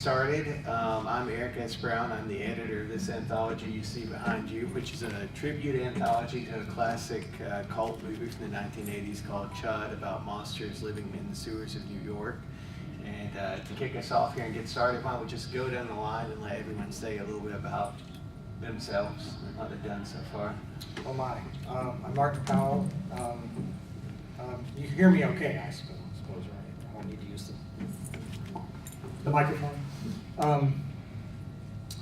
started. I'm Eric S. Brown. I'm the editor of this anthology you see behind you, which is a tribute anthology to a classic cult movie from the 1980s called C.H.U.D, about monsters living in the sewers of New York. And to kick us off here and get started, why don't we just go down the line and let everyone say a little bit about themselves and what they've done so far. Oh my. I'm Martin Powell. You can hear me okay, I suppose, right? I don't need to use the microphone.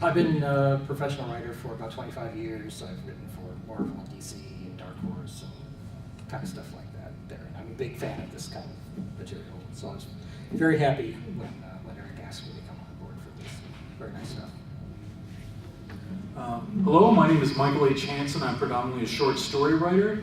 I've been a professional writer for about 25 years. I've written for Marvel and DC and Dark Horse and kind of stuff like that there. And I'm a big fan of this kind of material. So I was very happy when Eric asked me to come on board for this. Very nice stuff. Hello, my name is Michael H. Hanson. I'm predominantly a short story writer.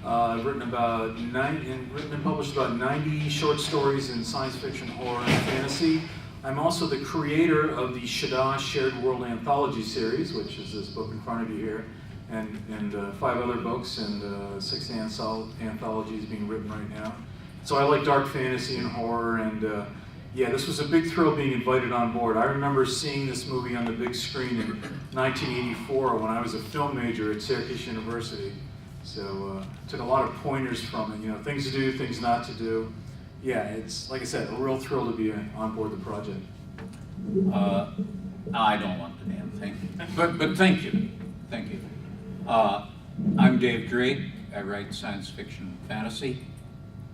I've written and published about 90 short stories in science fiction, horror, and fantasy. I'm also the creator of the C.H.U.D Shared World Anthology series, which is this book in front of you here, and 5 other books and 6 anthologies being written right now. So I like dark fantasy and horror, and yeah, this was a big thrill being invited on board. I remember seeing this movie on the big screen in 1984 when I was a film major at Syracuse University. So took a lot of pointers from it, you know, things to do, things not to do. Yeah, it's, like I said, a real thrill to be on board the project. I don't want the damn thing, but thank you, thank you. I'm Dave Drake. I write science fiction and fantasy.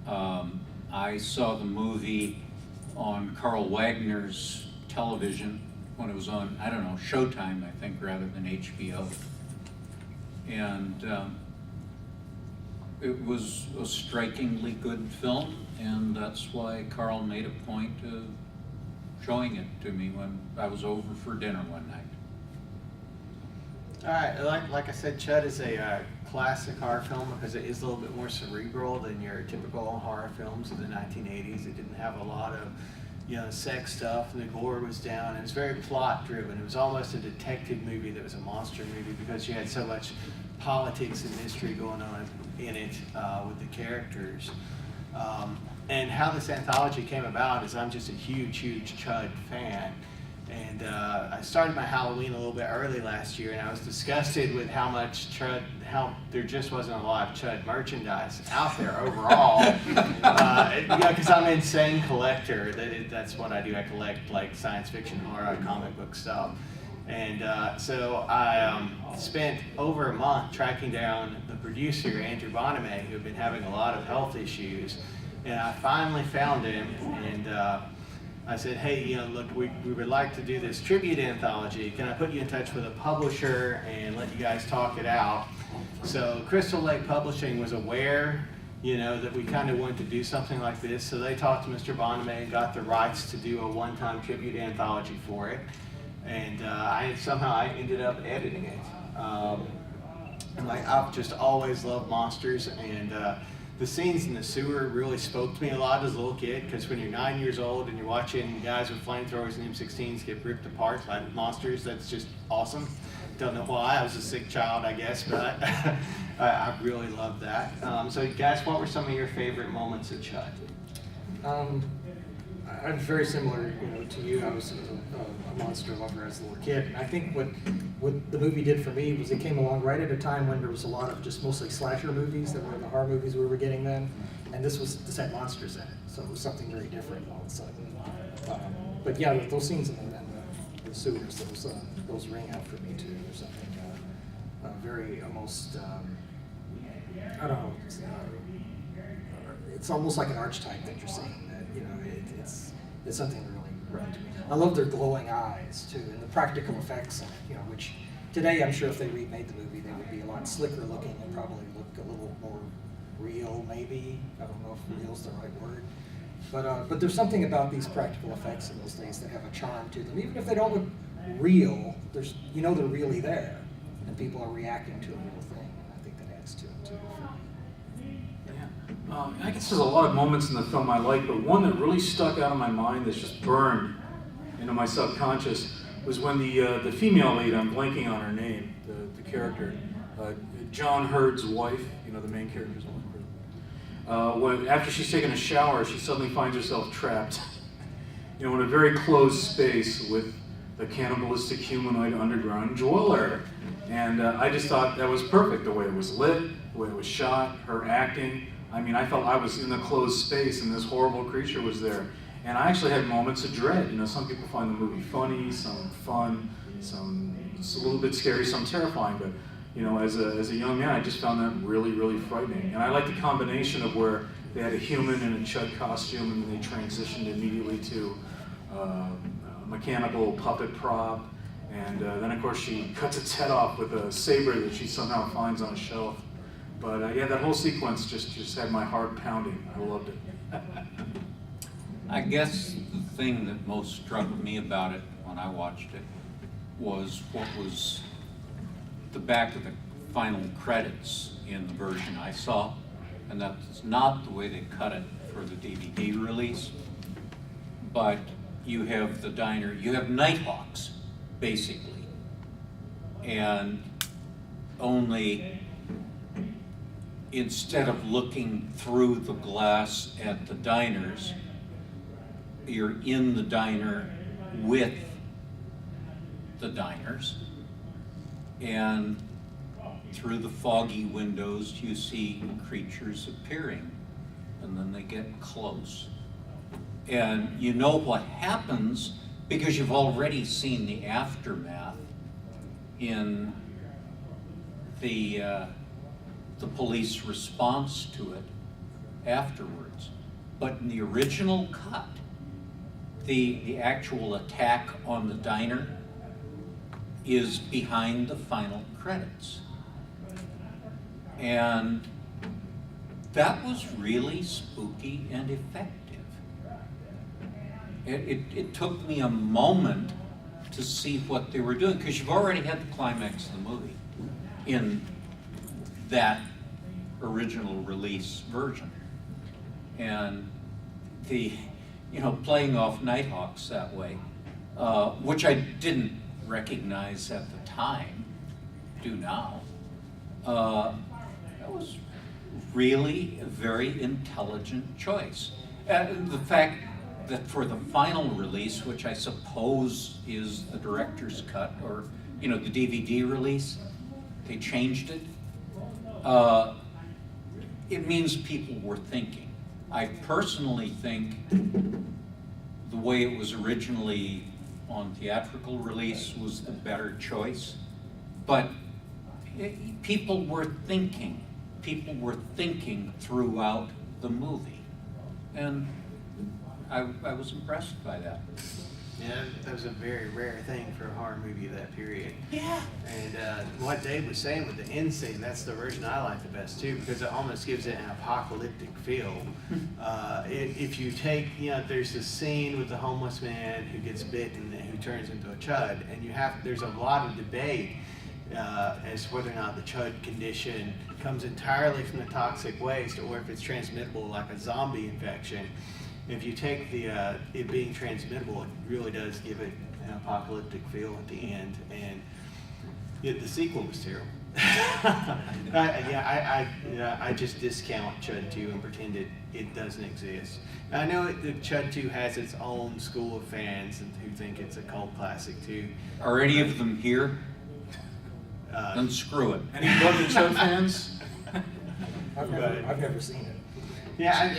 I saw the movie on Carl Wagner's television when it was on, I don't know, Showtime, I think, rather than HBO. And it was a strikingly good film, and that's why Carl made a point of showing it to me when I was over for dinner one night. All right, like I said, C.H.U.D is a classic horror film because it is a little bit more cerebral than your typical horror films of the 1980s. It didn't have a lot of, you know, sex stuff, and the gore was down. It was very plot driven. It was almost a detective movie that was a monster movie because you had so much politics and mystery going on in it with the characters. And how this anthology came about is I'm just a huge C.H.U.D fan. And I started my Halloween a little bit early last year, and I was disgusted with how much C.H.U.D, how there just wasn't a lot of C.H.U.D merchandise out there overall. Because I'm an insane collector. That's what I do. I collect like science fiction, horror, comic book stuff. And so I spent over a month tracking down the producer, Andrew Boname, who had been having a lot of health issues. And I finally found him, and I said, hey, you know, look, we would like to do this tribute anthology. Can I put you in touch with a publisher and let you guys talk it out? So Crystal Lake Publishing was aware, you know, that we kind of wanted to do something like this. So they talked to Mr. Boname and got the rights to do a one-time tribute anthology for it. And I ended up editing it. And like, I've just always loved monsters, and the scenes in the sewer really spoke to me a lot as a little kid, because when you're 9 years old and you're watching guys with flamethrowers and M16s get ripped apart by monsters, that's just awesome. Don't know why, I was a sick child, I guess, but I really loved that. So guys, what were some of your favorite moments of C.H.U.D? I'm very similar, you know, to you. I was a monster lover as a little kid. And I think what the movie did for me was it came along right at a time when there was a lot of just mostly slasher movies that were the horror movies we were getting then, and this had monsters in it, so it was something very different all of a sudden. But yeah, those scenes in the sewers, those ring out for me too. There's something very almost I don't know. It's almost like an archetype that you're seeing. That, you know, it's something really right to me. I love their glowing eyes too, and the practical effects in it. You know, which today I'm sure if they remade the movie, they would be a lot slicker looking and probably look a little more real. Maybe, I don't know if real's the right word, but there's something about these practical effects in those days that have a charm to them. Even if they don't look real, you know they're really there, and people are reacting to a real thing. And I think that adds to it too. I guess there's a lot of moments in the film I like, but one that really stuck out in my mind that's just burned into my subconscious was when the female lead, I'm blanking on her name, the character, John Hurd's wife, you know, the main character's wife. When after she's taken a shower, she suddenly finds herself trapped you know, in a very closed space with the cannibalistic humanoid underground dweller. And I just thought that was perfect, the way it was lit, the way it was shot, her acting. I mean, I felt I was in a closed space and this horrible creature was there. And I actually had moments of dread. You know, some people find the movie funny, some fun, some it's a little bit scary, some terrifying. But you know, as a young man, I just found that really, really frightening. And I like the combination of where they had a human in a C.H.U.D costume and then they transitioned immediately to a mechanical puppet prop. And then, of course, she cuts its head off with a saber that she somehow finds on a shelf. But yeah, that whole sequence just had my heart pounding. I loved it. I guess the thing that most struck me about it when I watched it was what was the back of the final credits in the version I saw, and that's not the way they cut it for the DVD release. But you have the diner, you have Nighthawks, basically, and only instead of looking through the glass at the diners, you're in the diner with the diners, and through the foggy windows you see creatures appearing, and then they get close. And you know what happens because you've already seen the aftermath in the police response to it afterwards. But in the original cut, the actual attack on the diner is behind the final credits. And that was really spooky and effective. It took me a moment to see what they were doing, because you've already had the climax of the movie in that original release version. And the, you know, playing off Nighthawks that way, which I didn't recognize at the time, do now, that was really a very intelligent choice. The fact that for the final release, which I suppose is the director's cut, or, you know, the DVD release, they changed it. It means people were thinking. I personally think the way it was originally on theatrical release was the better choice, but people were thinking. People were thinking throughout the movie, and I was impressed by that. Yeah, that was a very rare thing for a horror movie of that period. Yeah. And what Dave was saying with the end scene, that's the version I like the best too, because it almost gives it an apocalyptic feel. If you take, you know, there's this scene with the homeless man who gets bitten and who turns into a C.H.U.D, and there's a lot of debate as to whether or not the C.H.U.D condition comes entirely from the toxic waste or if it's transmittable like a zombie infection. If you take it being transmittable, it really does give it an apocalyptic feel at the end, and the sequel was terrible. I just discount C.H.U.D 2 and pretend it doesn't exist. I know the C.H.U.D 2 has its own school of fans who think it's a cult classic too. Are any of them here? Then screw it. Any Blood and C.H.U.D fans? I've never seen it. Yeah,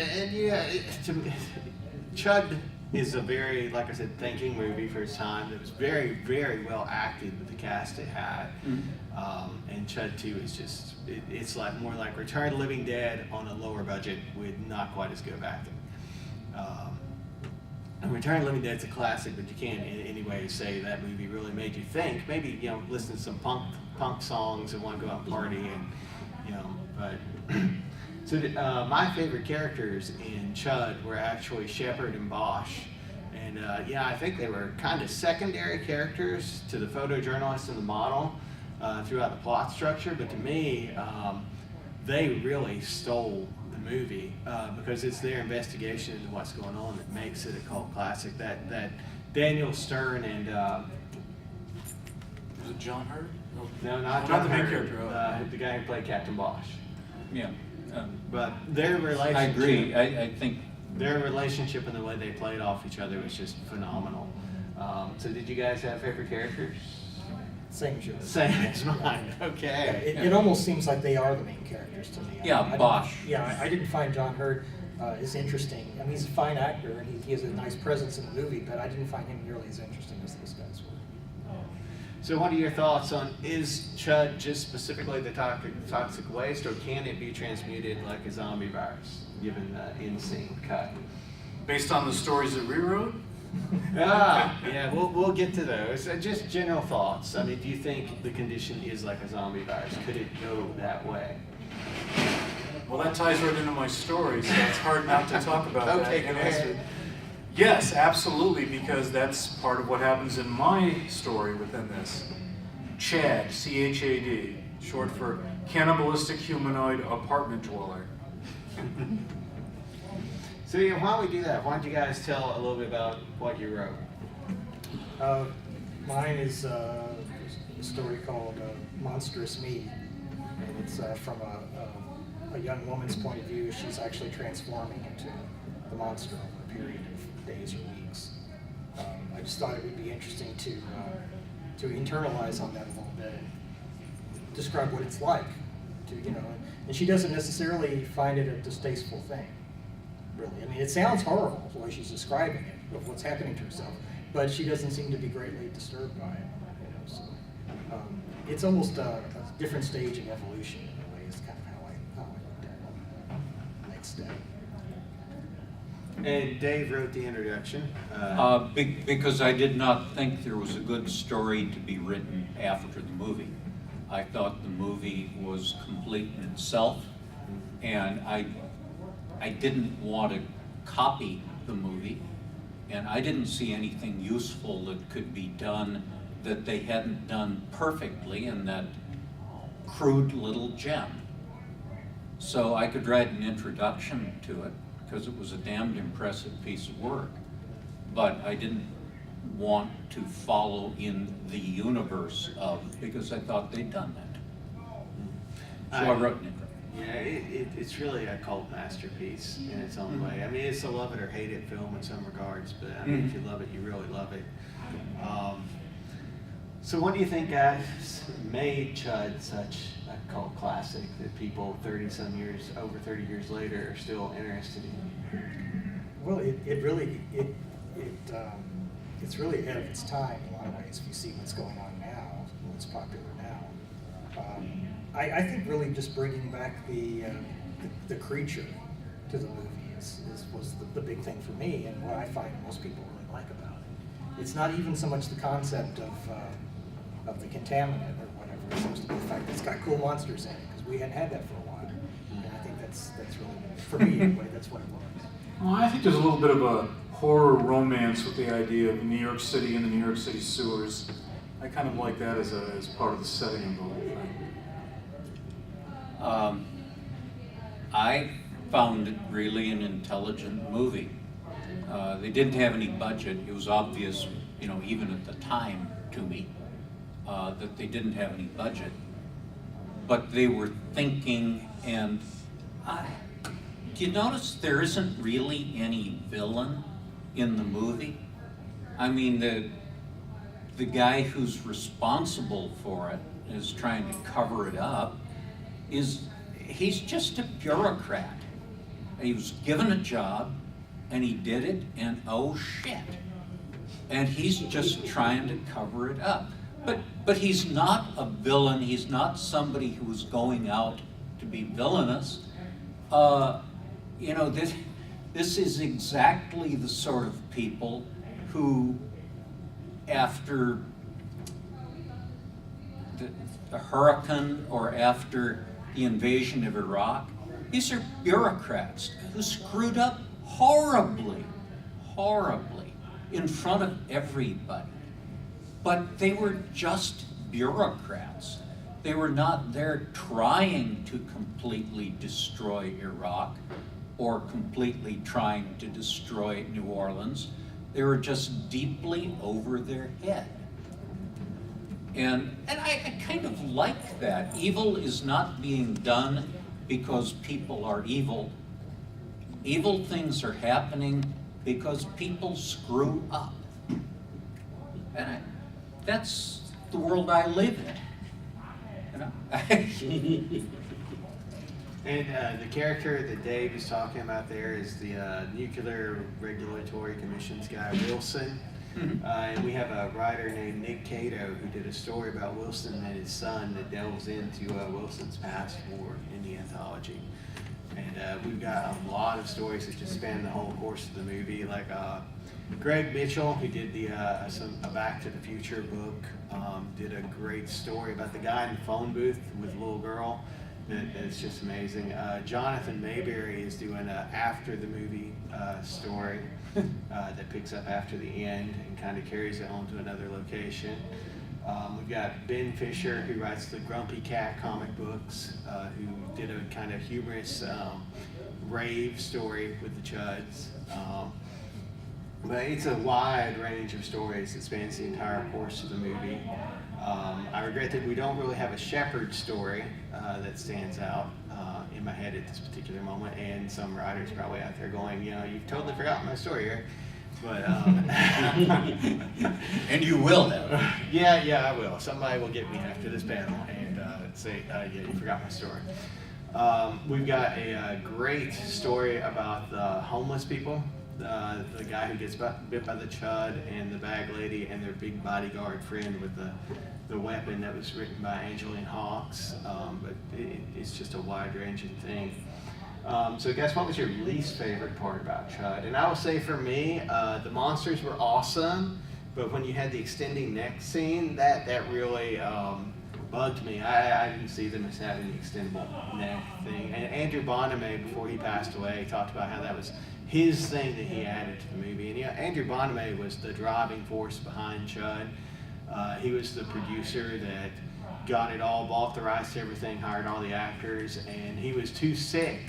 C.H.U.D is a very, like I said, thinking movie for its time. It was very, very well acted with the cast it had. And C.H.U.D 2 is just, it's like more like Return of the Living Dead on a lower budget with not quite as good of acting. Return of the Living Dead's a classic, but you can't in any way say that movie really made you think. Maybe, you know, listen to some punk songs and want to go out and party, and, you know, but. So my favorite characters in C.H.U.D were actually Shepard and Bosch. And yeah, I think they were kind of secondary characters to the photojournalist and the model throughout the plot structure. But to me, they really stole the movie because it's their investigation into what's going on that makes it a cult classic. That Daniel Stern and... Was it John Hurt? No, not Oh, John not the main Hurt, character. the guy who played Captain Bosch. Yeah. But their relationship... I agree. I think their relationship and the way they played off each other was just phenomenal. So did you guys have favorite characters? Same as yours. Same as mine. Yeah, Okay. it almost seems like they are the main characters to me. Yeah, I didn't- Bosch. Yeah, I didn't find John Hurt as interesting. I mean, he's a fine actor and he has a nice presence in the movie, but I didn't find him nearly as interesting as those guys were. So what are your thoughts on, is C.H.U.D just specifically the toxic waste, or can it be transmuted like a zombie virus, given the in-scene cut? Based on the stories that we wrote, Yeah, we'll get to those. Just general thoughts. I mean, do you think the condition is like a zombie virus? Could it go that way? well, that ties right into my story, so it's hard not to talk about that. Okay, And go it's- ahead. Yes, absolutely, because that's part of what happens in my story within this. C.H.U.D, C.H.U.D, short for Cannibalistic Humanoid Apartment Dweller. So yeah, why don't we do that? Why don't you guys tell a little bit about what you wrote? Mine is a story called Monstrous Me, and it's from a young woman's point of view. She's actually transforming into the monster over a period of days or weeks. I just thought it would be interesting to internalize on that a little bit and describe what it's like to, and she doesn't necessarily find it a distasteful thing, really. I mean, it sounds horrible the way she's describing it, of what's happening to herself, but she doesn't seem to be greatly disturbed by it. So, it's almost a different stage of evolution in a way, is kind of how I looked at it. Next step. And Dave wrote the introduction. Because I did not think there was a good story to be written after the movie. I thought the movie was complete in itself, and I didn't want to copy the movie, and I didn't see anything useful that could be done that they hadn't done perfectly in that crude little gem. So I could write an introduction to it, because it was a damned impressive piece of work, but I didn't want to follow in the universe of, because I thought they'd done that. So I wrote an intro. Yeah, it's really a cult masterpiece in its own way. I mean, it's a love it or hate it film in some regards, but I mean, if you love it, you really love it. So what do you think, guys, made C.H.U.D such a cult classic that people 30-some years, over 30 years later, are still interested in? Well, it's really ahead of its time in a lot of ways. If you see what's going on now, what's popular now, I think really just bringing back the creature to the movie was the big thing for me, and what I find most people really like about it. It's not even so much the concept of the contaminant or whatever. It seems to be the fact that it's got cool monsters in it, because we hadn't had that for a while. And I think that's really, for me anyway, that's what it was. Well, I think there's a little bit of a horror romance with the idea of New York City and the New York City sewers. I kind of like that as part of the setting of the whole thing. I found it really an intelligent movie. They didn't have any budget. It was obvious, even at the time to me, that they didn't have any budget. But they were thinking, and do you notice there isn't really any villain in the movie? I mean, the guy who's responsible for it is trying to cover it up. He's just a bureaucrat. He was given a job, and he did it, and oh shit. And he's just trying to cover it up. But he's not a villain. He's not somebody who's going out to be villainous. This is exactly the sort of people who, after the hurricane or after the invasion of Iraq, these are bureaucrats who screwed up horribly in front of everybody. But they were just bureaucrats. They were not there trying to completely destroy Iraq or completely trying to destroy New Orleans. They were just deeply over their head. And I kind of like that. Evil is not being done because people are evil, Evil things are happening because people screw up. And that's the world I live in. You know? And the character that Dave is talking about there is the Nuclear Regulatory Commission's guy, Wilson. And we have a writer named Nick Cato who did a story about Wilson and his son that delves into Wilson's past war in the anthology. And we've got a lot of stories that just span the whole course of the movie, like Greg Mitchell, who did the a Back to the Future book, did a great story about the guy in the phone booth with a little girl. It's just amazing. Jonathan Mayberry is doing a after the movie story that picks up after the end and kind of carries it on to another location. We've got Ben Fisher, who writes the Grumpy Cat comic books, who did a kind of humorous rave story with the C.H.U.Ds. But it's a wide range of stories that spans the entire course of the movie. I regret that we don't really have a Shepherd story that stands out in my head at this particular moment, and some writers probably out there going, you know, you've totally forgotten my story here. But And you will have. yeah, I will. Somebody will get me after this panel and say, yeah, you forgot my story. We've got a great story about the homeless people. The guy who gets bit by the C.H.U.D and the bag lady and their big bodyguard friend with the weapon that was written by Angeline Hawks. But it's just a wide-ranging thing. So guess what was your least favorite part about C.H.U.D? And I will say for me, the monsters were awesome, but when you had the extending neck scene, that really bugged me. I didn't see them as having the extendable neck thing. And Andrew Bonamay, before he passed away, talked about how that was his thing that he added to the movie. And yeah, Andrew Bonamay was the driving force behind C.H.U.D. He was the producer that got it all, bought the rights to everything, hired all the actors, and he was too sick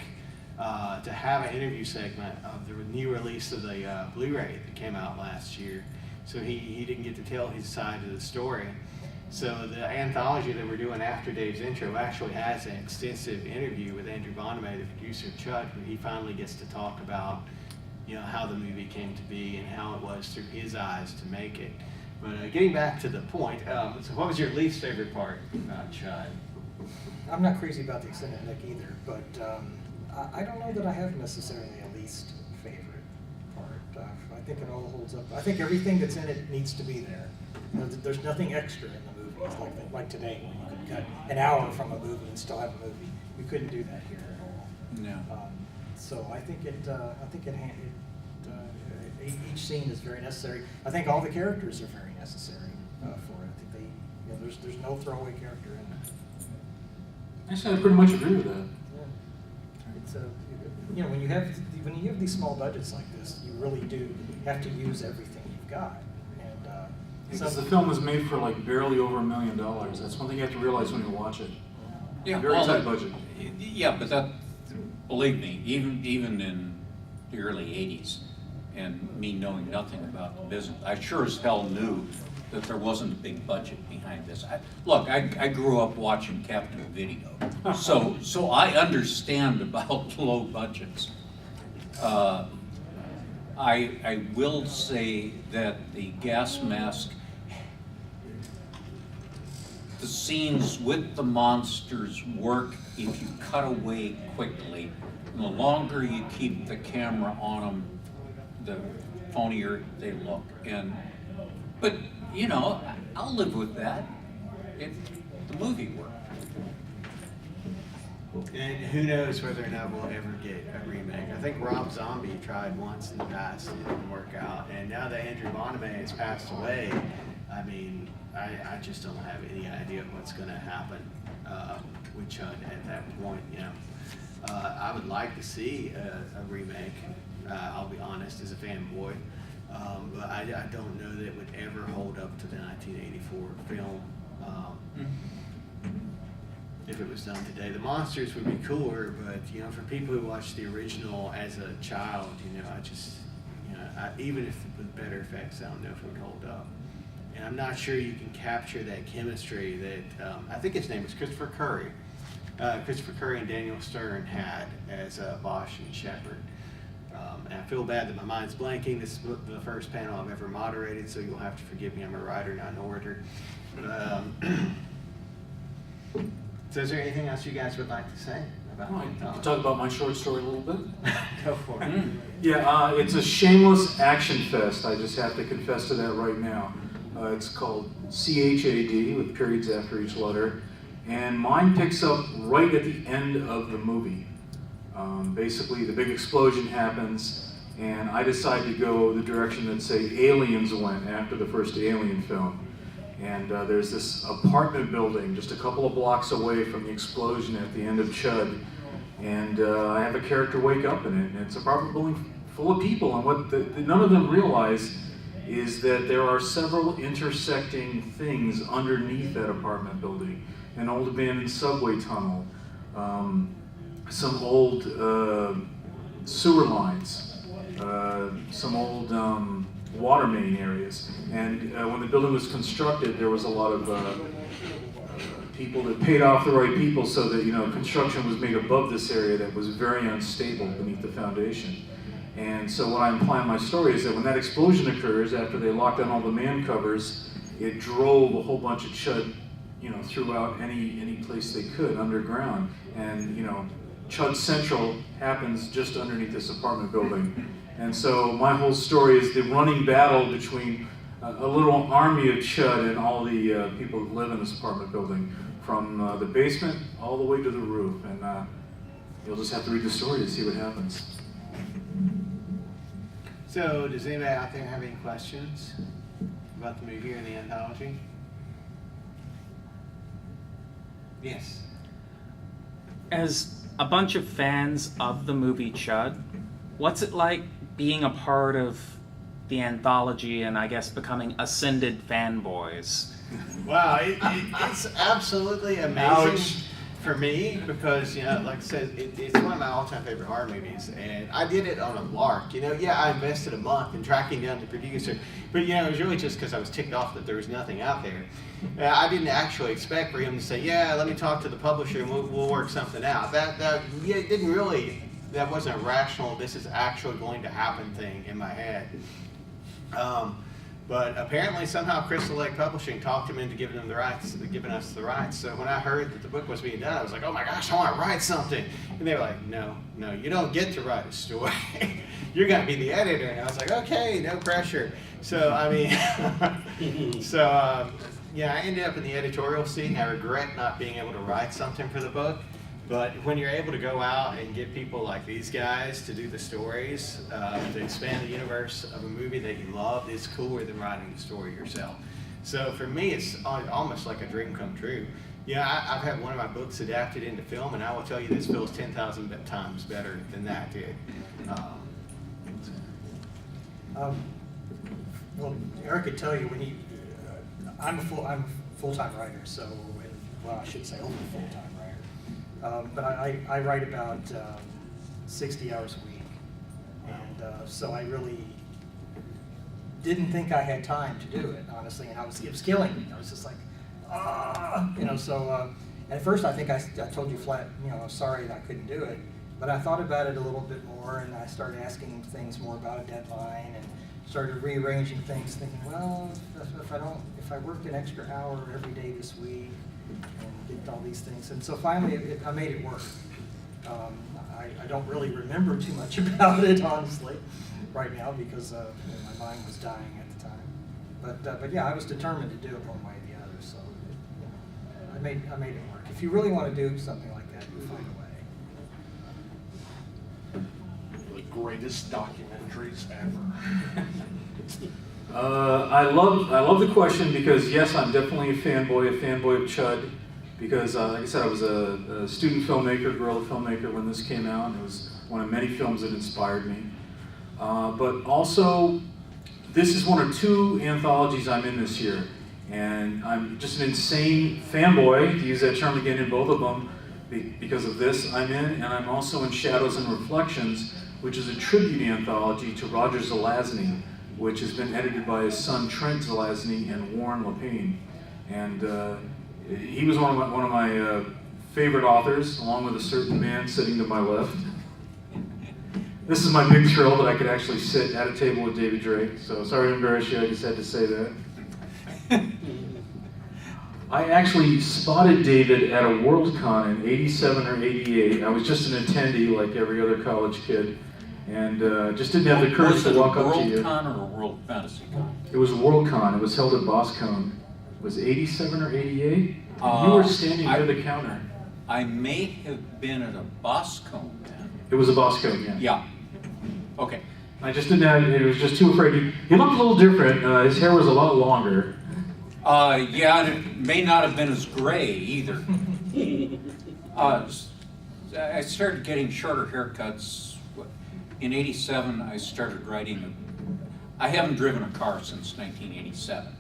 to have an interview segment of the new release of the Blu-ray that came out last year. So he didn't get to tell his side of the story. So the anthology that we're doing after Dave's intro actually has an extensive interview with Andrew Bonamay, the producer of C.H.U.D, where he finally gets to talk about, you know, how the movie came to be and how it was through his eyes to make it. But getting back to the point, so what was your least favorite part about C.H.U.D? I'm not crazy about the extended neck either, but I don't know that I have necessarily a least favorite part. I think it all holds up. I think everything that's in it needs to be there. You know, there's nothing extra in the movie. It's like today, where you could cut an hour from a movie and still have a movie. We couldn't do that here at all. No. So I think each scene is very necessary. I think all the characters are very necessary for it. I think there's no throwaway character in it. Actually, I pretty much agree with that. Yeah. It's when you have these small budgets like this, you really do have to use everything you've got. Because the film was made for like barely over $1 million. That's one thing you have to realize when you watch it. Yeah, Very tight budget. Yeah, but that, believe me, even in the early 80s, and me knowing nothing about the business, I sure as hell knew that there wasn't a big budget behind this. I grew up watching Captain Video, so I understand about low budgets. I will say that the gas mask, the scenes with the monsters work if you cut away quickly. And the longer you keep the camera on them, the phonier they look. But you know, I'll live with that if the movie worked. And who knows whether or not we'll ever get a remake. I think Rob Zombie tried once in the past, it didn't work out. And now that Andrew Bonamay has passed away, I mean, I just don't have any idea what's going to happen with C.H.U.D at that point. You know, I would like to see a remake. I'll be honest, as a fanboy, but I don't know that it would ever hold up to the 1984 film. If it was done today, the monsters would be cooler, but you know, for people who watched the original as a child, you know, even if with better effects, I don't know if it would hold up. And I'm not sure you can capture that chemistry that I think his name was Christopher Curry and Daniel Stern had as Bosch and Shepherd. I feel bad that my mind's blanking. This is the first panel I've ever moderated, so you'll have to forgive me. I'm a writer, not an orator. So is there anything else you guys would like to say about the Can anthology? talk about my short story a little bit? Go for it. Yeah, it's a shameless action fest. I just have to confess to that right now. It's called C.H.U.D with periods after each letter. And mine picks up right at the end of the movie. Basically, the big explosion happens, and I decide to go the direction that, say, Aliens went after the first Alien film. And there's this apartment building just a couple of blocks away from the explosion at the end of C.H.U.D. And I have a character wake up in it, and it's an apartment building full of people. And what none of them realize is that there are several intersecting things underneath that apartment building. An old abandoned subway tunnel, some old sewer lines, some old water main areas. And when the building was constructed, there was a lot of people that paid off the right people so that, construction was made above this area that was very unstable beneath the foundation. And so what I imply in my story is that when that explosion occurs, after they locked down all the man covers, it drove a whole bunch of C.H.U.D, throughout any place they could underground. And, C.H.U.D Central happens just underneath this apartment building. And so my whole story is the running battle between a little army of C.H.U.D and all the people who live in this apartment building, from the basement all the way to the roof. And you'll just have to read the story to see what happens. So does anybody out there have any questions about the movie or the anthology? Yes. As a bunch of fans of the movie C.H.U.D, what's it like being a part of the anthology and I guess becoming ascended fanboys? Wow, it's absolutely amazing for me because, like I said, it's one of my all-time favorite horror movies, and I did it on a lark. Yeah, I invested a month in tracking down the producer, but it was really just because I was ticked off that there was nothing out there. I didn't actually expect for him to say, yeah, let me talk to the publisher and we'll work something out. That wasn't a rational, this is actually going to happen thing in my head. But apparently somehow Crystal Lake Publishing talked him into giving us the rights. So when I heard that the book was being done, I was like, oh my gosh, I want to write something. And they were like, no, you don't get to write a story. You're going to be the editor. And I was like, okay, no pressure. So, I ended up in the editorial seat, and I regret not being able to write something for the book. But when you're able to go out and get people like these guys to do the stories, to expand the universe of a movie that you loved, it's cooler than writing the story yourself. So for me, it's almost like a dream come true. I've had one of my books adapted into film, and I will tell you this feels 10,000 times better than that did. Well, Eric could tell you when he, I'm a full-time writer, so, I should say only full-time writer. But I write about 60 hours a week, and so I really didn't think I had time to do it, honestly, and it was killing me. I was just like, so at first I think I told you flat, sorry that I couldn't do it, but I thought about it a little bit more, and I started asking things more about a deadline, and started rearranging things, thinking, well, if I worked an extra hour every day this week, and did all these things, and so finally I made it work. I don't really remember too much about it, honestly, right now, because my mind was dying at the time. But yeah, I was determined to do it one way or the other, so I made it work. If you really want to do something like that, you'll find a way. The greatest documentaries ever. I love the question because yes, I'm definitely a fanboy of C.H.U.D. Because like I said, I was a student filmmaker, guerrilla filmmaker when this came out, and it was one of many films that inspired me. But also, this is one of two anthologies I'm in this year, and I'm just an insane fanboy, to use that term again in both of them, because of this I'm in, and I'm also in Shadows and Reflections, which is a tribute anthology to Roger Zelazny, which has been edited by his son Trent Zelazny and Warren Lapine. And he was one of my favorite authors, along with a certain man sitting to my left. This is my big thrill that I could actually sit at a table with David Drake. So sorry to embarrass you, I just had to say that. I actually spotted David at a Worldcon in '87 or '88. I was just an attendee like every other college kid, and just didn't have the courage to walk up to you. Was it a Worldcon or a World Fantasy Con? It was a Worldcon. It was held at Boscone. It was '87 or '88. You were standing near the counter. I may have been at a Boscone then. It was a Boscone, yeah. Yeah. Okay. I just didn't have, I was just too afraid. He looked a little different. His hair was a lot longer. Yeah, and it may not have been as gray either. I started getting shorter haircuts. In '87, I started riding. I haven't driven a car since 1987.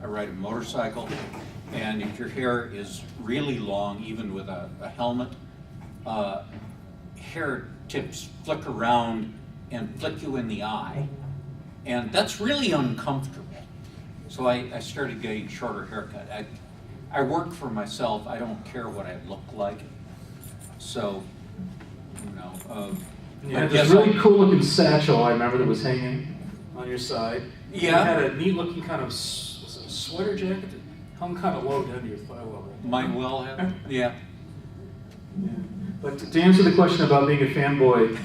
I ride a motorcycle, and if your hair is really long, even with a helmet, hair tips flick around and flick you in the eye, and that's really uncomfortable. So I started getting shorter haircut. I work for myself. I don't care what I look like. So, you know. You had this really cool looking satchel, I remember, that was hanging on your side. Yeah. You had a neat looking kind of was it a sweater jacket that hung kind of low down to your thigh level. Mine will have. Yeah. Yeah. But to answer the question about being a fanboy,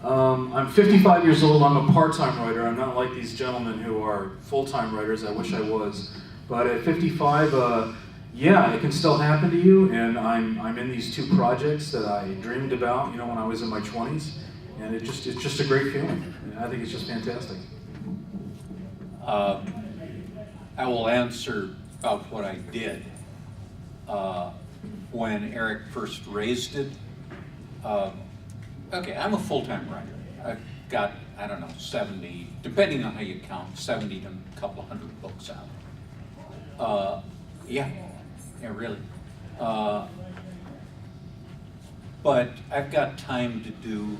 I'm 55 years old. I'm a part-time writer. I'm not like these gentlemen who are full-time writers. I wish I was. But at 55, yeah, it can still happen to you. And I'm in these two projects that I dreamed about, you know, when I was in my 20s. And it's just a great feeling. I think it's just fantastic. I will answer about what I did. When Eric first raised it, okay, I'm a full-time writer. I've got, I don't know, 70, depending on how you count, 70 to a couple hundred books out. Yeah, really. But I've got time to do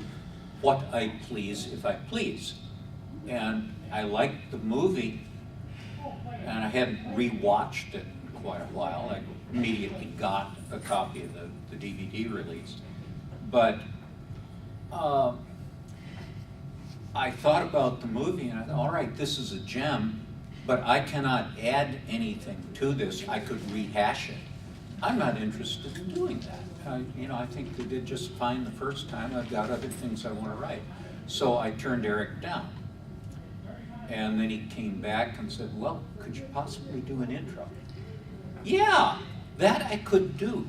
what I please if I please. And I liked the movie, and I hadn't rewatched it in quite a while. I immediately got a copy of the DVD release. But I thought about the movie and I thought, all right, this is a gem, but I cannot add anything to this. I could rehash it. I'm not interested in doing that. You know, I think they did just fine the first time. I've got other things I want to write. So I turned Eric down. And then he came back and said, well, could you possibly do an intro? Yeah, that I could do.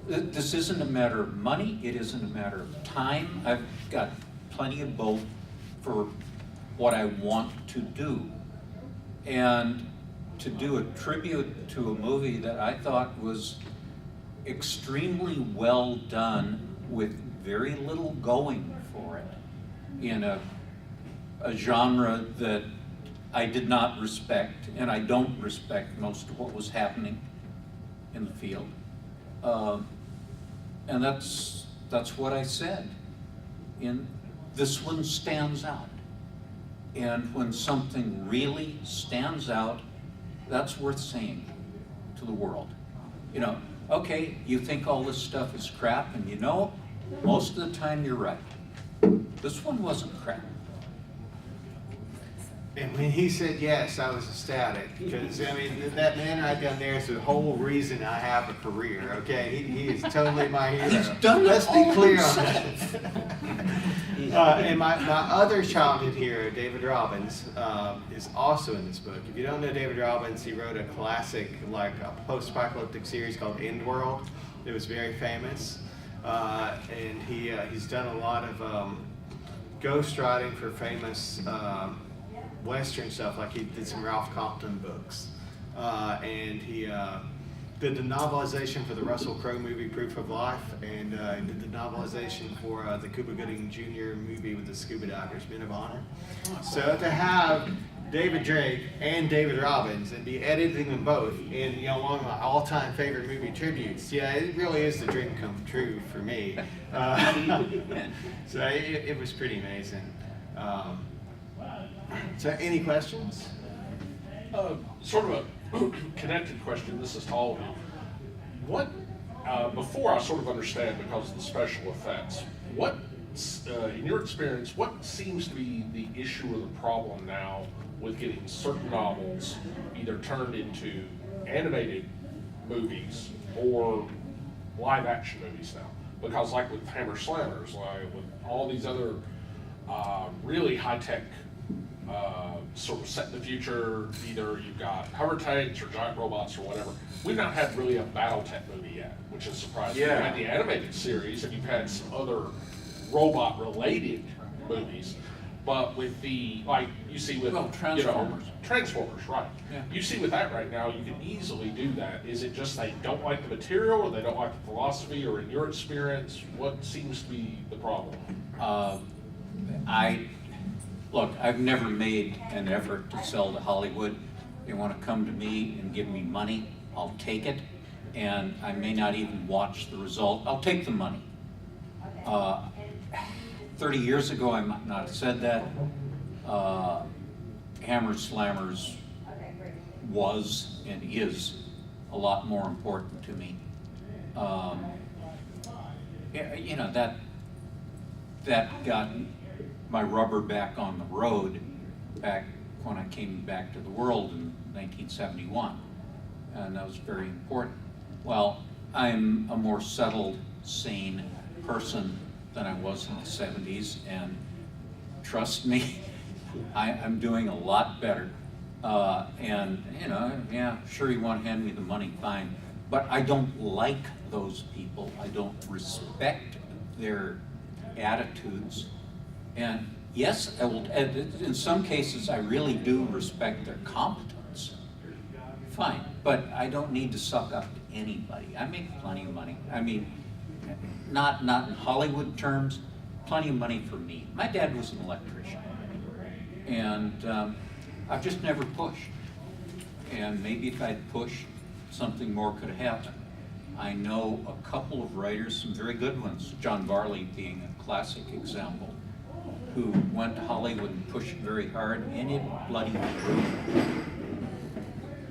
This isn't a matter of money. It isn't a matter of time. I've got plenty of both for what I want to do. And to do a tribute to a movie that I thought was extremely well done with very little going for it in a genre that I did not respect, and I don't respect most of what was happening in the field. And that's what I said. And this one stands out. And when something really stands out, that's worth saying to the world. You know, okay, you think all this stuff is crap, and you know, most of the time you're right. This one wasn't crap. And when he said yes, I was ecstatic, because, I mean, that man right down there is the whole reason I have a career, okay? He is totally my hero. He's done Let's it be all clear on himself. that. And my other childhood hero, David Robbins, is also in this book. If you don't know David Robbins, he wrote a classic, like a post-apocalyptic series called End World. It was very famous. And he's done a lot of ghostwriting for famous Western stuff, like he did some Ralph Compton books. And he did the novelization for the Russell Crowe movie Proof of Life, and did the novelization for the Cuba Gooding Jr. movie with the scuba divers, Men of Honor. So to have David Drake and David Robbins and be editing them both in, you know, one of my all-time favorite movie tributes, yeah, it really is the dream come true for me. So it was pretty amazing. So any questions? Sort of a connected question. This is to all of you. What, before I sort of understand because of the special effects, what in your experience, what seems to be the issue or the problem now with getting certain novels either turned into animated movies or live action movies now? Because like with Hammer Slammers, like with all these other really high tech sort of set in the future, either you've got hover tanks or giant robots or whatever. We've not had really a BattleTech movie yet, which is surprising. Yeah. You've had the animated series and you've had some other robot related movies. But with the, like you see with, Well, Transformers. Transformers, right. Yeah. You see with that right now, you can easily do that. Is it just they don't like the material or they don't like the philosophy, or in your experience, what seems to be the problem? Look, I've never made an effort to sell to Hollywood. They want to come to me and give me money, I'll take it, and I may not even watch the result. I'll take the money. 30 years ago, I might not have said that. Hammer Slammers was and is a lot more important to me. You know, that got my rubber back on the road back when I came back to the world in 1971, and that was very important. Well, I'm a more settled, sane person than I was in the 70s, and trust me, I'm doing a lot better. And you know, yeah, sure, you want to hand me the money, fine, but I don't like those people. I don't respect their attitudes. And yes, I will, in some cases, I really do respect their competence. Fine, but I don't need to suck up to anybody. I make plenty of money. I mean, not in Hollywood terms, plenty of money for me. My dad was an electrician, and I've just never pushed. And maybe if I'd pushed, something more could have happened. I know a couple of writers, some very good ones, John Varley being a classic example, who went to Hollywood and pushed very hard, and it bloody ruined.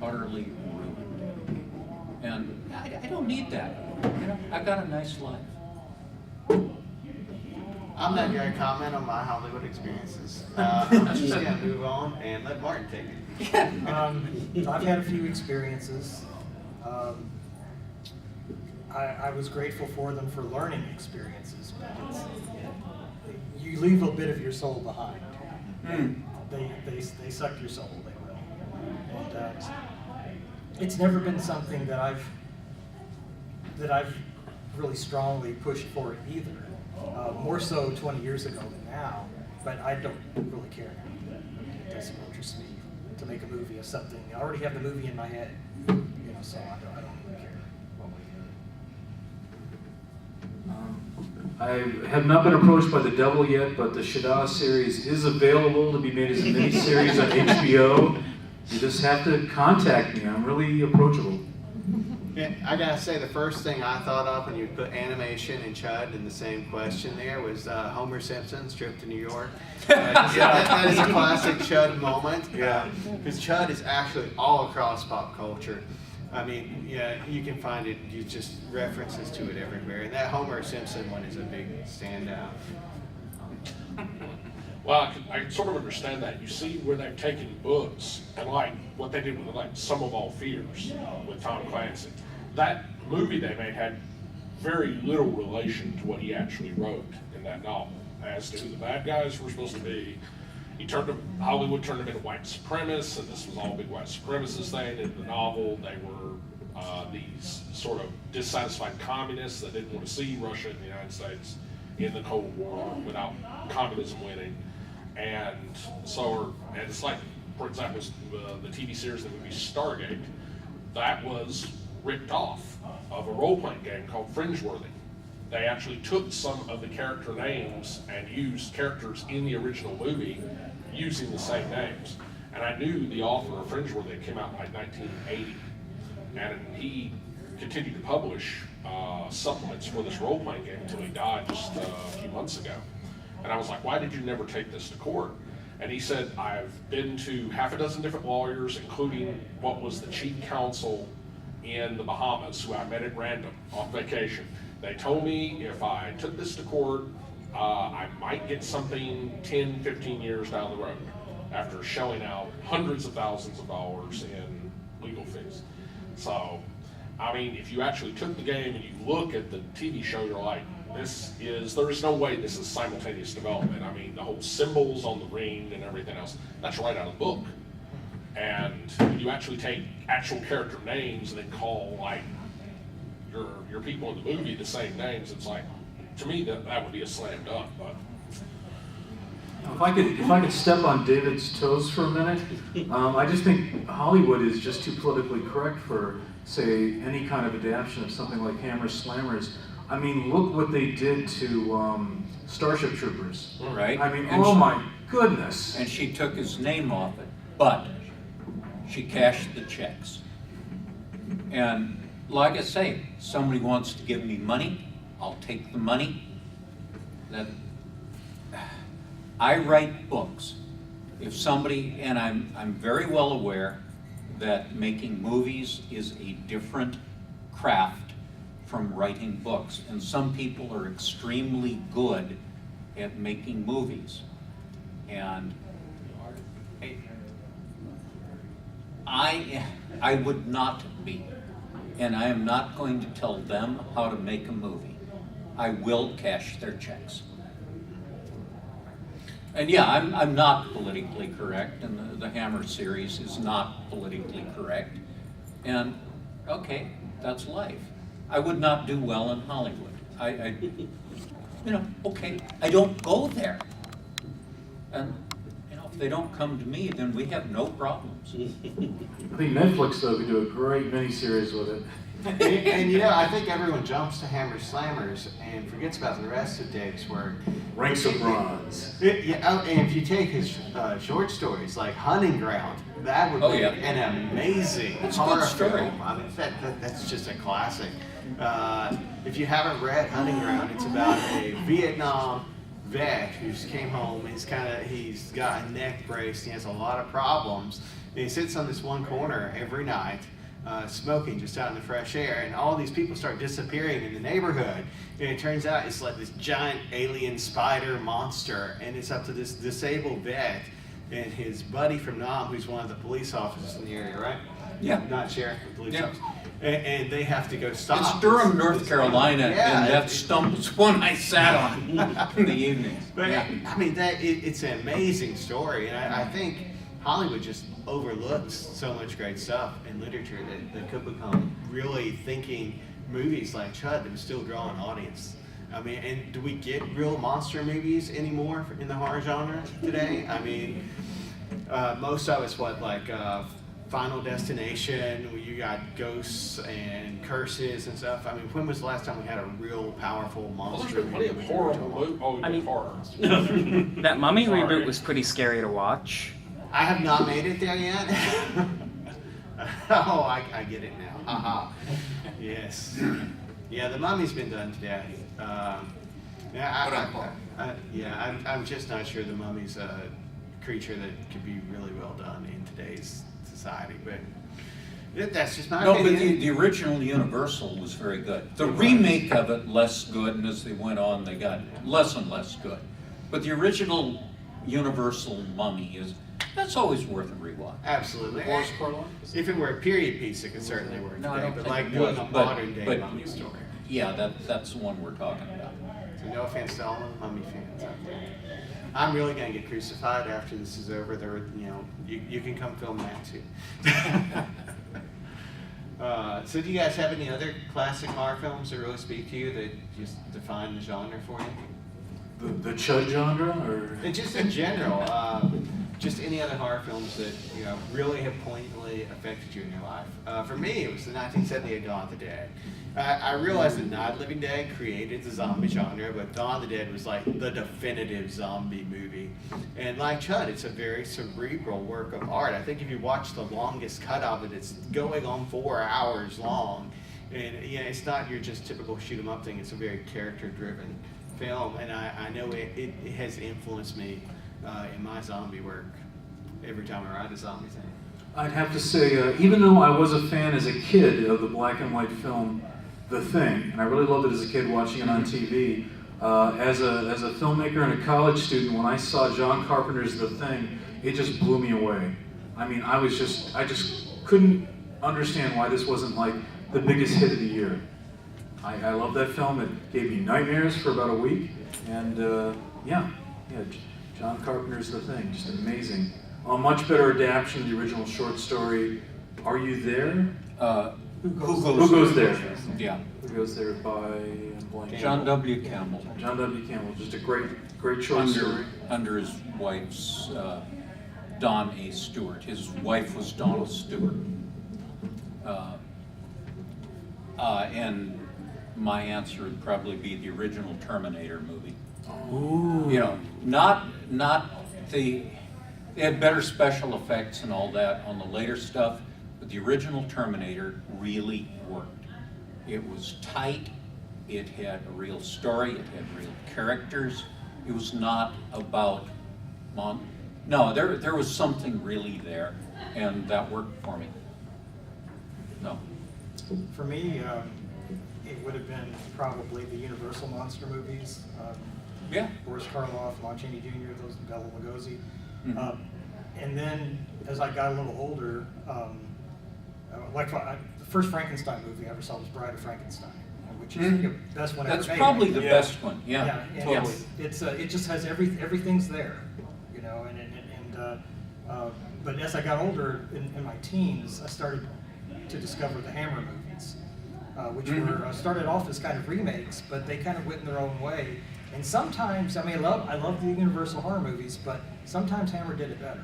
Utterly ruined. And I don't need that. You know, I've got a nice life. I'm not going to comment on my Hollywood experiences. I'm just going to move on and let Martin take it. I've had a few experiences. I was grateful for them for learning experiences, but you leave a bit of your soul behind. They suck your soul, they will. And it's never been something that I've really strongly pushed for either. More so 20 years ago than now, but I don't really care now. It doesn't interest me to make a movie of something. I already have the movie in my head, you know, so I don't really care what we do. I have not been approached by the devil yet, but the C.H.U.D series is available to be made as a miniseries on HBO. You just have to contact me. I'm really approachable. Yeah, I gotta say, the first thing I thought of when you put animation and C.H.U.D in the same question there was Homer Simpson's trip to New York. That is a classic C.H.U.D moment. Yeah, because C.H.U.D is actually all across pop culture. I mean, yeah, you can find it. You just references to it everywhere, and that Homer Simpson one is a big standout. Well, I can sort of understand that. You see where they've taken books and like what they did with like Some of All Fears with Tom Clancy. That movie they made had very little relation to what he actually wrote in that novel as to who the bad guys were supposed to be. Hollywood turned them into white supremacists, and this was all a big white supremacist thing. In the novel, they were these sort of dissatisfied communists that didn't want to see Russia and the United States in the Cold War without communism winning. And so, and it's like, for example, the TV series, the movie Stargate, that was ripped off of a role-playing game called Fringeworthy. They actually took some of the character names and used characters in the original movie using the same names. And I knew the author of Fringeworthy. It came out in like 1980. And he continued to publish supplements for this role-playing game until he died just a few months ago. And I was like, why did you never take this to court? And he said, I've been to half a dozen different lawyers, including what was the chief counsel in the Bahamas, who I met at random on vacation. They told me if I took this to court, I might get something 10, 15 years down the road after shelling out hundreds of thousands of dollars in legal fees. So, I mean, if you actually took the game and you look at the TV show, you're like, there is no way this is simultaneous development. I mean, the whole symbols on the ring and everything else, that's right out of the book. And you actually take actual character names and then call like your people in the movie the same names. It's like, to me, that would be a slam dunk. But If I could step on David's toes for a minute, I just think Hollywood is just too politically correct for, say, any kind of adaptation of something like Hammer Slammers. I mean, look what they did to Starship Troopers. Right? I mean, And oh she- my goodness. And she took his name off it, but she cashed the checks. And like I say, somebody wants to give me money, I'll take the money. I write books. If somebody, and I'm very well aware that making movies is a different craft from writing books, and some people are extremely good at making movies. And I would not be, and I am not going to tell them how to make a movie. I will cash their checks. And yeah, I'm not politically correct, and the Hammer series is not politically correct. And okay, that's life. I would not do well in Hollywood. Okay, I don't go there. And if they don't come to me, then we have no problems. I think Netflix, though, could do a great miniseries with it. and I think everyone jumps to Hammer Slammers and forgets about the rest of Dave's work. Ranks of Bronze. And if you take his short stories like Hunting Ground, that would be an amazing It's a horror good story. film. I mean, that's just a classic. If you haven't read Hunting Ground, it's about a Vietnam vet who's came home. He's got a neck brace. He has a lot of problems. And he sits on this one corner every night, smoking just out in the fresh air, and all these people start disappearing in the neighborhood. And it turns out it's like this giant alien spider monster, and it's up to this disabled vet and his buddy from Nam, who's one of the police officers in the area, right? Yeah. Not sheriff, but police Yeah. officer. And they have to go stop. It's Durham, North this- Carolina, Yeah, and that stump was one I sat on in the evenings. But Yeah. I mean, it's an amazing story, and I think Hollywood just overlooks so much great stuff in literature that could become really thinking movies like C.H.U.D. that would still draw an audience. I mean, and do we get real monster movies anymore in the horror genre today? I mean, most of it's Final Destination, where you got ghosts and curses and stuff. I mean, when was the last time we had a real powerful there's monster been plenty of movie? horrible movies. Oh, I mean- horror. That Mummy Sorry. reboot was pretty scary to watch. I have not made it there yet. Oh, I get it now. Haha. Yes. Yeah, the Mummy's been done to death. I'm just not sure the Mummy's a creature that could be really well done in today's society. But that's just my No, but opinion. the original Universal was very good. The remake of it, less good, and as they went on, they got less and less good. But the original Universal Mummy that's always worth a rewatch. Absolutely. Boris Karloff? If it were a period piece, it could certainly work No, I today. don't But think like it doing was, a but- modern day but- Mummy story. Yeah, that's the one we're talking about. So no offense to all of the Mummy fans out there. I'm really gonna get crucified after this is over. You can come film that too. So do you guys have any other classic horror films that really speak to you that just define the genre for you? The C.H.U.D genre, or? And just in general, just any other horror films that really have poignantly affected you in your life. For me, it was the 1978 Dawn of the Dead. I realized that Night of the Living Dead created the zombie genre, but Dawn of the Dead was like the definitive zombie movie. And like C.H.U.D, it's a very cerebral work of art. I think if you watch the longest cut of it, it's going on 4 hours long. And it's not your just typical shoot 'em up thing. It's a very character-driven film, and I know it has influenced me in my zombie work every time I write a zombie thing. I'd have to say, even though I was a fan as a kid of the black and white film The Thing, and I really loved it as a kid watching it on TV, As a filmmaker and a college student, when I saw John Carpenter's The Thing, it just blew me away. I mean, I just couldn't understand why this wasn't like the biggest hit of the year. I love that film. It gave me nightmares for about a week, and John Carpenter's The Thing, just amazing. A much better adaptation of the original short story. Are You There? Who Who Goes There? Yeah. Who Goes There by I'm blanking. John W. Campbell. John W. Campbell, just a great short story. Under his wife's, Dawn A. Stewart. His wife was Donna Stewart. And my answer would probably be the original Terminator movie. Ooh. You know, not they had better special effects and all that on the later stuff, but the original Terminator really worked. It was tight, it had a real story, it had real characters. It was not about no, there was something really there, and that worked for me. No. For me, it would have been probably the Universal monster movies. Yeah. Boris Karloff, Lon Chaney Jr., those Bela Lugosi. Mhm. And then as I got a little older, the first Frankenstein movie I ever saw was Bride of Frankenstein, which is the best one ever That's made. probably the best one. Yeah. and Totally. it just has everything's there, you know. But as I got older in my teens, I started to discover the Hammer movies, which were started off as kind of remakes, but they kind of went in their own way. And sometimes, I mean, I love the Universal horror movies, but sometimes Hammer did it better.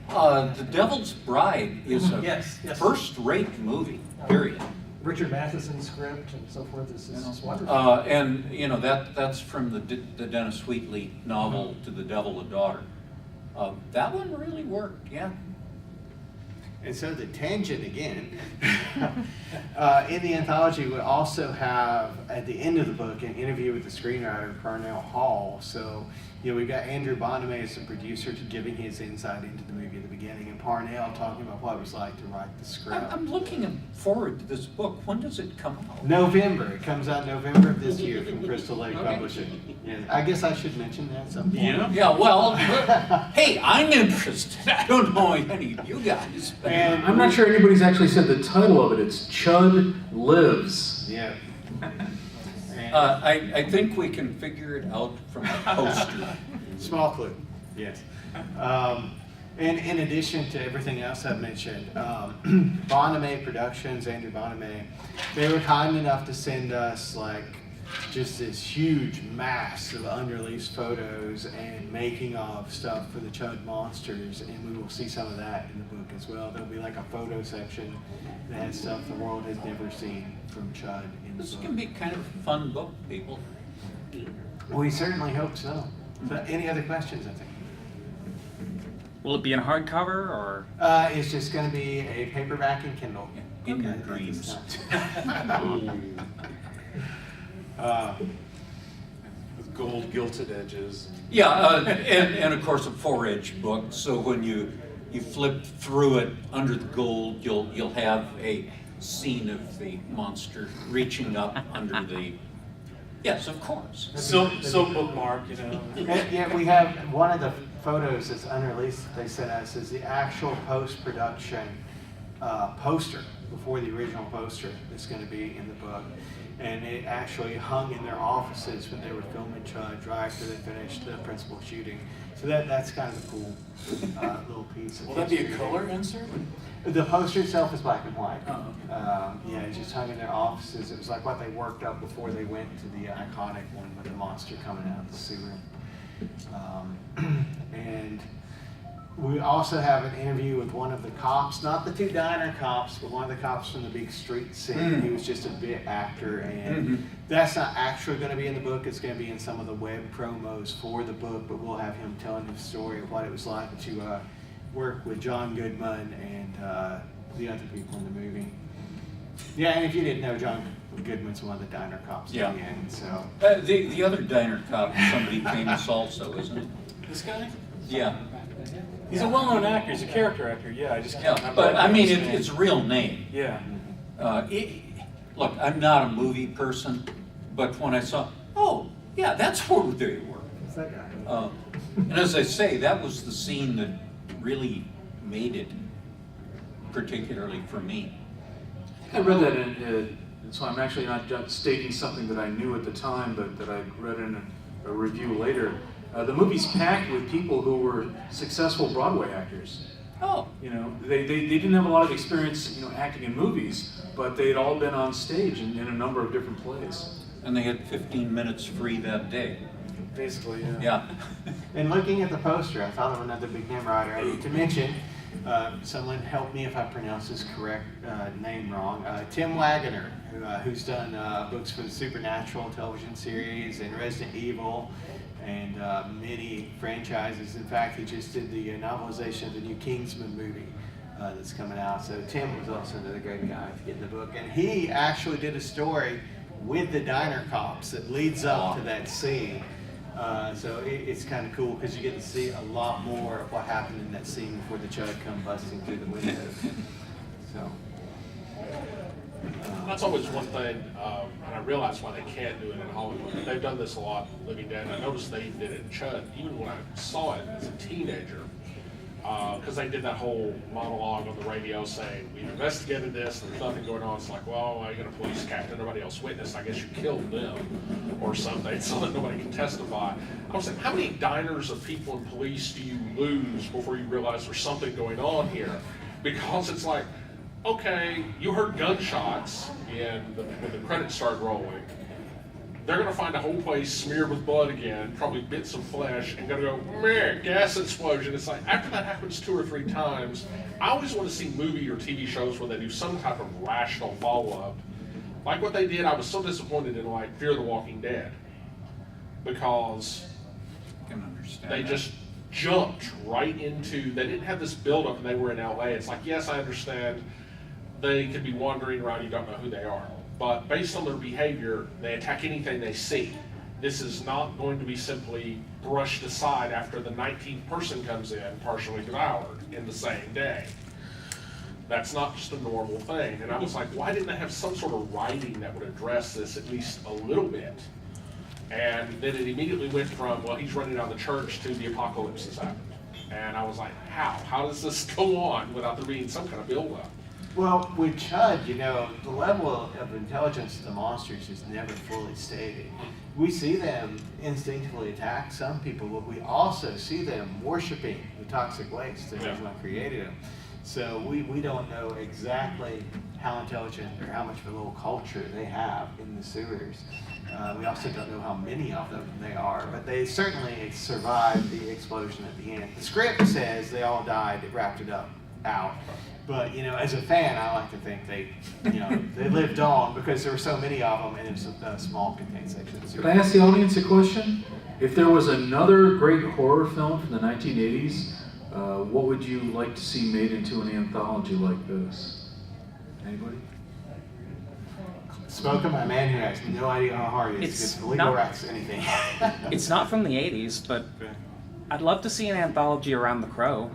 The Devil's Bride is a Yes. first-rate movie, period. Richard Matheson's script and so forth is wonderful. And you know that's from the Dennis Wheatley novel To the Devil a Daughter. That one really worked, yeah. And so the tangent again, in the anthology we also have at the end of the book an interview with the screenwriter Parnell Hall. So we got Andrew Bonamy as the producer giving his insight into the movie at the beginning, and Parnell talking about what it was like to write the script. I'm looking forward to this book. When does it come out? November. It comes out November of this year from Crystal Lake Publishing. Yeah, I guess I should mention that at some point. Yeah, well, hey, I'm interested. I don't know any of you guys. But And I'm not sure anybody's actually said the title of it. It's C.H.U.D Lives. Yeah. I think we can figure it out from the poster. Small clue, yes. And in addition to everything else I've mentioned, Bonamy Productions, Andrew Bonamy, they were kind enough to send us like just this huge mass of unreleased photos and making of stuff for the C.H.U.D monsters, and we will see some of that in the book as well. There'll be like a photo section that has stuff the world has never seen from C.H.U.D in the This book. can be kind of a fun book, people. We certainly hope so. So any other questions, I think? Will it be in hardcover or? It's just going to be a paperback and Kindle. In your Okay. dreams. With gold gilded edges. Yeah, and of course a 4-edge book. So when you flip through it under the gold, you'll have a scene of the monster reaching up under the. Yes, of course. So bookmark, you know. Yeah, we have one of the photos that's unreleased that they sent us is the actual post-production poster before the original poster that's going to be in the book. And it actually hung in their offices when they were filming C.H.U.D right after they finished the principal shooting. So that's kind of a cool little piece. Will that be a color insert? The poster itself is black and white. Oh, okay. Yeah, it just hung in their offices. It was like what they worked up before they went to the iconic one with the monster coming out of the sewer. And we also have an interview with one of the cops, not the 2 diner cops, but one of the cops from the big street scene. He was just a bit actor, and that's not actually going to be in the book. It's going to be in some of the web promos for the book, but we'll have him telling the story of what it was like to work with John Goodman and the other people in the movie. Yeah, and if you didn't know, John Goodman's one of the diner cops Yeah. at the end. So The other diner cop, somebody famous also, isn't it? This guy? Yeah. He's a well-known actor. He's a character actor. Yeah, I just can't Yeah, remember. but I mean, his name. it's a real name. Yeah. Look, I'm not a movie person, but when I saw, Yeah, that's where they were. Who's that guy? And as I say, that was the scene that really made it, particularly for me. I read that in, so I'm actually not just stating something that I knew at the time, but that I read in a review later. The movie's packed with people who were successful Broadway actors. Oh. You know, they didn't have a lot of experience, you know, acting in movies, but they'd all been on stage in a number of different plays. And they had 15 minutes free that day. Basically, yeah. Yeah. And looking at the poster, I thought of another big name writer I need to mention. Someone help me if I pronounce his correct name wrong. Tim Wagoner, who's done books for the Supernatural television series and Resident Evil and many franchises. In fact, he just did the novelization of the new Kingsman movie that's coming out. So Tim was also another great guy to get in the book. And he actually did a story with the diner cops that leads up to that scene. So it's kind of cool because you get to see a lot more of what happened in that scene before the C.H.U.D come busting through the window. So That's always one thing, and I realize why they can't do it in Hollywood. They've done this a lot, Living Dead. I noticed they even did it in C.H.U.D, even when I saw it as a teenager, because they did that whole monologue on the radio saying, we've investigated this, and there's nothing going on. It's like, well, I got a police captain, nobody else witnessed, I guess you killed them, or something, so that nobody can testify. I was thinking, how many diners of people and police do you lose before you realize there's something going on here? Because it's like, okay, you heard gunshots, and when the credits started rolling, they're gonna find a whole place smeared with blood again, probably bits of flesh, and gonna go, meh, gas explosion. It's like, after that happens 2 or 3 times, I always wanna see movie or TV shows where they do some type of rational follow-up. Like what they did, I was so disappointed in like Fear the Walking Dead, because I can understand they that. just jumped right into, they didn't have this build-up and they were in LA. It's like, yes, I understand they could be wandering around, you don't know who they are. But based on their behavior, they attack anything they see. This is not going to be simply brushed aside after the 19th person comes in, partially devoured, in the same day. That's not just a normal thing. And I was like, why didn't they have some sort of writing that would address this at least a little bit? And then it immediately went from, well, he's running down the church to the apocalypse has happened. And I was like, how? How does this go on without there being some kind of build-up? well, with C.H.U.D, you know, the level of intelligence of the monsters is never fully stated. We see them instinctively attack some people, but we also see them worshiping the toxic waste that everyone created them. So we don't know exactly how intelligent or how much of a little culture they have in the sewers. We also don't know how many of them they are, but they certainly survived the explosion at the end. The script says they all died, it wrapped it up out. But, you know, as a fan, I like to think they lived on because there were so many of them and it was a small contained section. Could I ask the audience a question? If there was another great horror film from the 1980s, what would you like to see made into an anthology like this? Anybody? Spoken by a man who has no idea how hard it is It's to get legal not- rights to anything. It's not from the 80s, but I'd love to see an anthology around The Crow.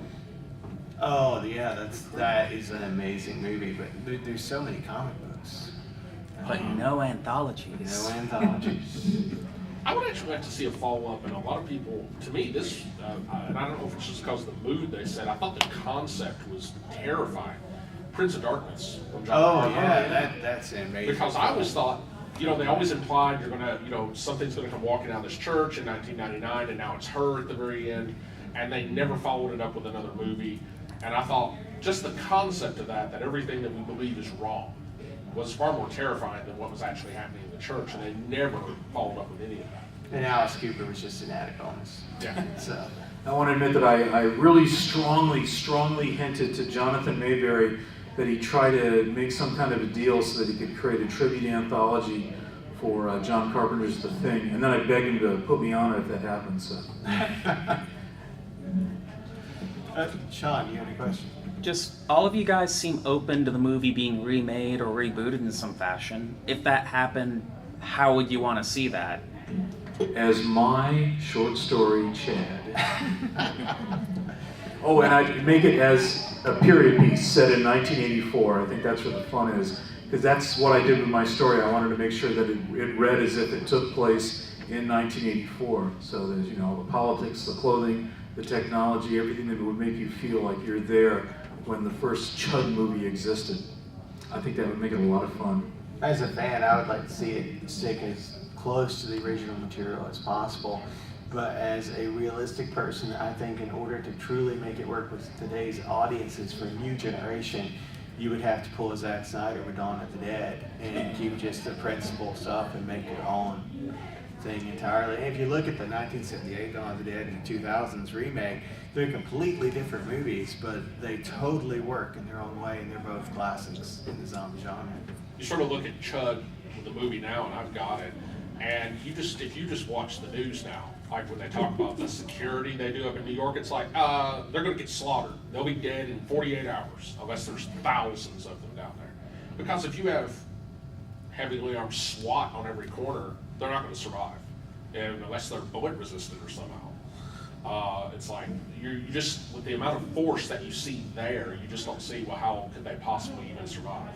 Oh yeah, that is an amazing movie, but there's so many comic books. But no anthologies. No anthologies. I would actually like to see a follow-up, and a lot of people, to me, this, and I don't know if it's just because of the mood they said, I thought the concept was terrifying. Prince of Darkness from John Oh Carpenter. yeah, that's amazing. Because I always thought, you know, they always implied you're gonna, you know, something's gonna come walking down this church in 1999, and now it's her at the very end, and they never followed it up with another movie. And I thought, just the concept of that everything that we believe is wrong, was far more terrifying than what was actually happening in the church, and they never followed up with any of that. And Alice Cooper was just an added bonus. Yeah. So. I want to admit that I really strongly hinted to Jonathan Mayberry that he try to make some kind of a deal so that he could create a tribute anthology for John Carpenter's The Thing, and then I begged him to put me on it if that happens. So. Sean, you have any questions? Just all of you guys seem open to the movie being remade or rebooted in some fashion. If that happened, how would you want to see that? As my short story, Chad. Oh, and I'd make it as a period piece set in 1984. I think that's where the fun is, because that's what I did with my story. I wanted to make sure that it read as if it took place in 1984. So there's, you know, the politics, the clothing, the technology, everything that would make you feel like you're there when the first C.H.U.D movie existed. I think that would make it a lot of fun. As a fan, I would like to see it stick as close to the original material as possible. But as a realistic person, I think in order to truly make it work with today's audiences for a new generation, you would have to pull a Zack Snyder with Dawn of the Dead and keep just the principal stuff and make your own thing entirely. And if you look at the 1978 Dawn of the Dead and the 2000s remake, they're completely different movies, but they totally work in their own way, and they're both classics in the zombie genre. You sort of look at C.H.U.D with the movie now, and I've got it, and if you just watch the news now, like when they talk about the security they do up in New York, it's like, they're gonna get slaughtered. They'll be dead in 48 hours, unless there's thousands of them down there. Because if you have heavily armed SWAT on every corner, they're not gonna survive, and unless they're bullet resistant or somehow. It's like, you just, with the amount of force that you see there, you just don't see, well, how could they possibly even survive?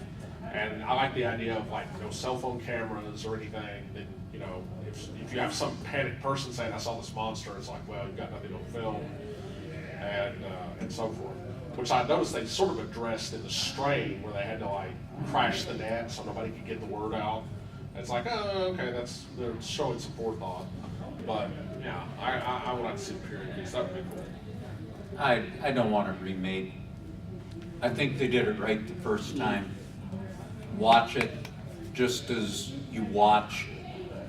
And I like the idea of, like, no cell phone cameras or anything, then, you know, if you have some panicked person saying, I saw this monster, it's like, well, you've got nothing on film, and so forth. Which I noticed they sort of addressed in The Strain, where they had to, like, crash the net so nobody could get the word out. And it's like, oh, okay, they're showing some forethought. But, yeah, I would like to see the period piece. That would be cool. I don't want it remade. I think they did it right the first time. Watch it just as you watch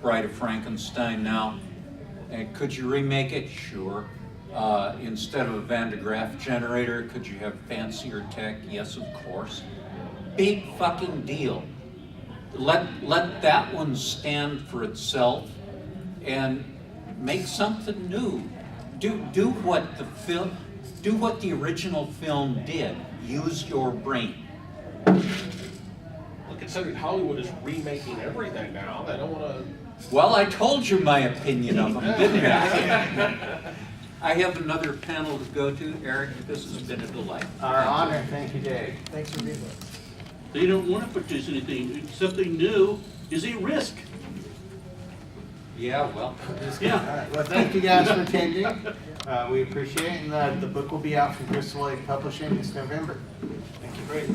Bride of Frankenstein now. And could you remake it? Sure. Instead of a Van de Graaff generator, could you have fancier tech? Yes, of course. Big fucking deal. Let that one stand for itself and make something new. Do what the original film did. Use your brain. Well, considering Hollywood is remaking everything now, they don't want to. Well, I told you my opinion of them, didn't I? I have another panel to go to. Eric, this has been a delight. Our honor. Thank you, Dave. Thanks for being with us. They don't want to purchase anything. Something new is a risk. Yeah, well. Yeah. All right. Well, thank you guys for attending. We appreciate it, and the book will be out from Crystal Lake Publishing this November. Thank you. Great.